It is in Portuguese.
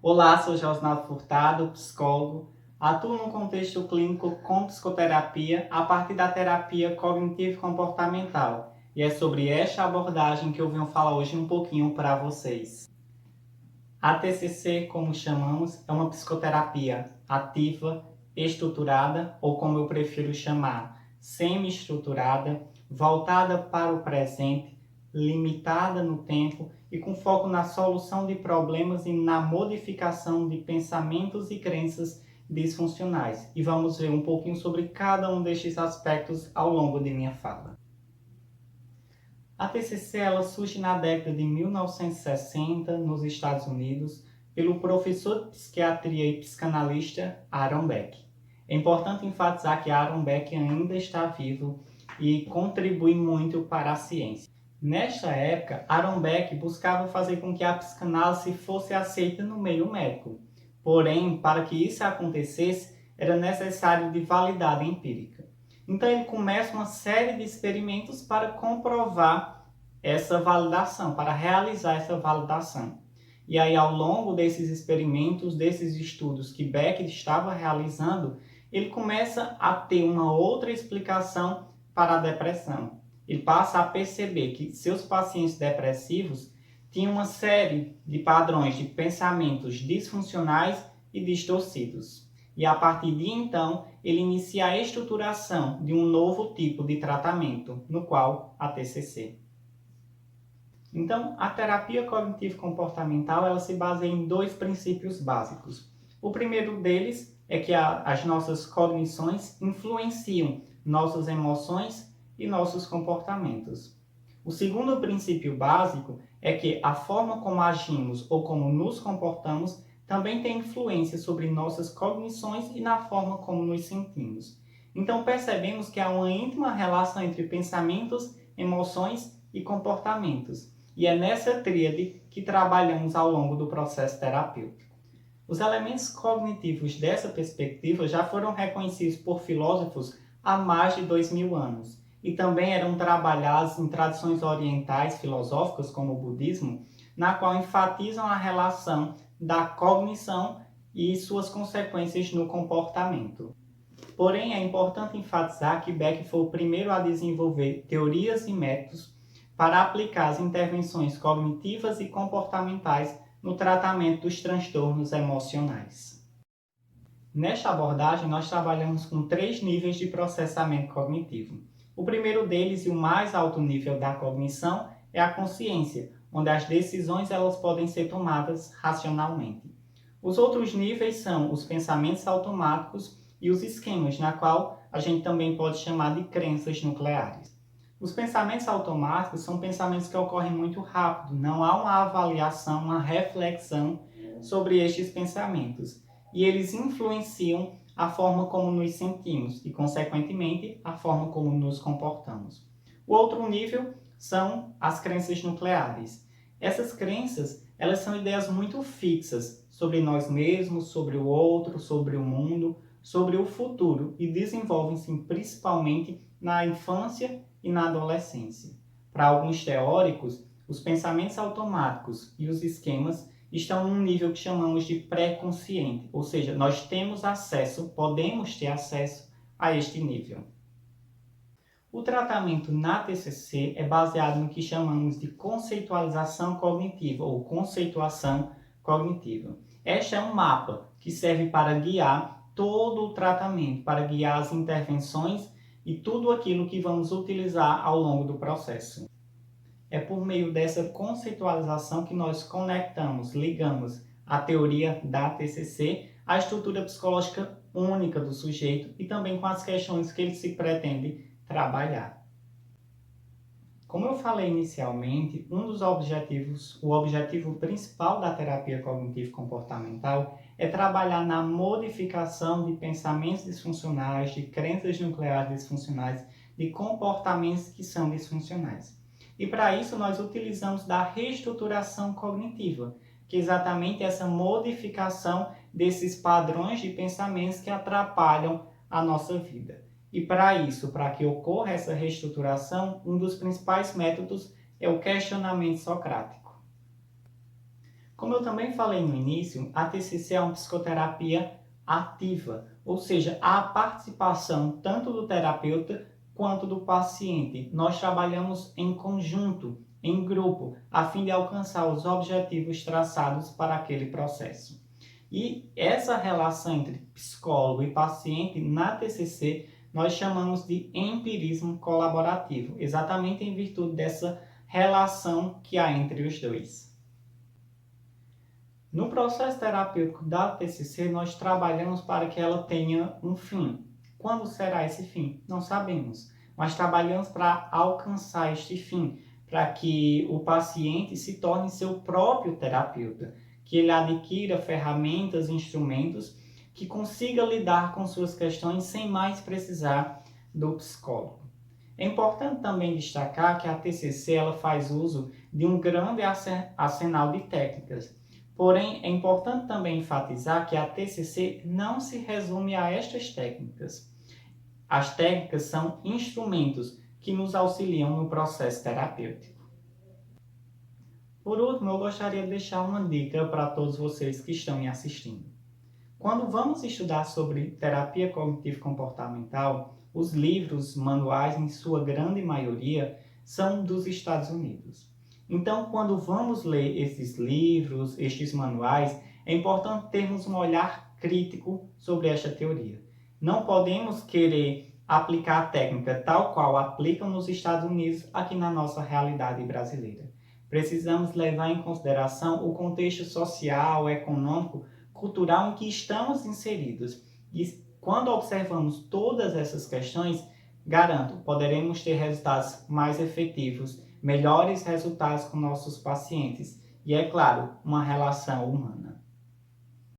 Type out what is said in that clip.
Olá, sou Josnaldo Furtado, psicólogo. Atuo no contexto clínico com psicoterapia a partir da terapia cognitivo-comportamental. E é sobre esta abordagem que eu venho falar hoje um pouquinho para vocês. A TCC, como chamamos, é uma psicoterapia ativa, estruturada, ou como eu prefiro chamar, semi-estruturada, voltada para o presente, limitada no tempo e com foco na solução de problemas e na modificação de pensamentos e crenças disfuncionais. E vamos ver um pouquinho sobre cada um destes aspectos ao longo de minha fala. A TCC ela surge na década de 1960 nos Estados Unidos pelo professor de psiquiatria e psicanalista Aaron Beck. É importante enfatizar que Aaron Beck ainda está vivo e contribui muito para a ciência. Nesta época, Aaron Beck buscava fazer com que a psicanálise fosse aceita no meio médico. Porém, para que isso acontecesse, era necessário de validade empírica. Então ele começa uma série de experimentos para comprovar essa validação, para realizar essa validação. E aí, ao longo desses experimentos, desses estudos que Beck estava realizando, ele começa a ter uma outra explicação para a depressão. Ele passa a perceber que seus pacientes depressivos tinham uma série de padrões de pensamentos disfuncionais e distorcidos. E a partir de então, ele inicia a estruturação de um novo tipo de tratamento, no qual a TCC. Então, a terapia cognitivo-comportamental ela se baseia em dois princípios básicos. O primeiro deles é que as nossas cognições influenciam nossas emoções e nossos comportamentos. O segundo princípio básico é que a forma como agimos ou como nos comportamos também tem influência sobre nossas cognições e na forma como nos sentimos. Então percebemos que há uma íntima relação entre pensamentos, emoções e comportamentos. E é nessa tríade que trabalhamos ao longo do processo terapêutico. Os elementos cognitivos dessa perspectiva já foram reconhecidos por filósofos há mais de 2000 anos e também eram trabalhados em tradições orientais filosóficas, como o budismo, na qual enfatizam a relação da cognição e suas consequências no comportamento. Porém, é importante enfatizar que Beck foi o primeiro a desenvolver teorias e métodos para aplicar as intervenções cognitivas e comportamentais no tratamento dos transtornos emocionais. Nesta abordagem, nós trabalhamos com 3 níveis de processamento cognitivo. O primeiro deles e o mais alto nível da cognição é a consciência, onde as decisões elas podem ser tomadas racionalmente. Os outros níveis são os pensamentos automáticos e os esquemas, na qual a gente também pode chamar de crenças nucleares. Os pensamentos automáticos são pensamentos que ocorrem muito rápido, não há uma avaliação, uma reflexão sobre estes pensamentos. E eles influenciam a forma como nos sentimos e, consequentemente, a forma como nos comportamos. O outro nível são as crenças nucleares. Essas crenças, elas são ideias muito fixas sobre nós mesmos, sobre o outro, sobre o mundo, sobre o futuro e desenvolvem-se principalmente na infância e na adolescência. Para alguns teóricos, os pensamentos automáticos e os esquemas estão num nível que chamamos de pré-consciente, ou seja, nós temos acesso, podemos ter acesso a este nível. O tratamento na TCC é baseado no que chamamos de conceitualização cognitiva ou conceituação cognitiva. Este é um mapa que serve para guiar todo o tratamento, para guiar as intervenções e tudo aquilo que vamos utilizar ao longo do processo. É por meio dessa conceitualização que nós conectamos, ligamos a teoria da TCC à estrutura psicológica única do sujeito e também com as questões que ele se pretende trabalhar. Como eu falei inicialmente, um dos objetivos, o objetivo principal da terapia cognitivo-comportamental é trabalhar na modificação de pensamentos disfuncionais, de crenças nucleares disfuncionais, de comportamentos que são disfuncionais. E para isso nós utilizamos da reestruturação cognitiva, que é exatamente essa modificação desses padrões de pensamentos que atrapalham a nossa vida. E para isso, para que ocorra essa reestruturação, um dos principais métodos é o questionamento socrático. Como eu também falei no início, a TCC é uma psicoterapia ativa, ou seja, há a participação tanto do terapeuta quanto do paciente. Nós trabalhamos em conjunto, em grupo, a fim de alcançar os objetivos traçados para aquele processo. E essa relação entre psicólogo e paciente na TCC nós chamamos de empirismo colaborativo, exatamente em virtude dessa relação que há entre os dois. No processo terapêutico da TCC, nós trabalhamos para que ela tenha um fim. Quando será esse fim? Não sabemos, mas trabalhamos para alcançar este fim, para que o paciente se torne seu próprio terapeuta, que ele adquira ferramentas, instrumentos, que consiga lidar com suas questões sem mais precisar do psicólogo. É importante também destacar que a TCC ela faz uso de um grande arsenal de técnicas. Porém, é importante também enfatizar que a TCC não se resume a estas técnicas. As técnicas são instrumentos que nos auxiliam no processo terapêutico. Por último, eu gostaria de deixar uma dica para todos vocês que estão me assistindo. Quando vamos estudar sobre terapia cognitivo-comportamental, os livros, manuais, em sua grande maioria, são dos Estados Unidos. Então, quando vamos ler esses livros, estes manuais, é importante termos um olhar crítico sobre esta teoria. Não podemos querer aplicar a técnica tal qual aplicam nos Estados Unidos aqui na nossa realidade brasileira. Precisamos levar em consideração o contexto social, econômico, cultural em que estamos inseridos. E quando observamos todas essas questões, garanto, poderemos ter resultados mais efetivos, melhores resultados com nossos pacientes e, é claro, uma relação humana.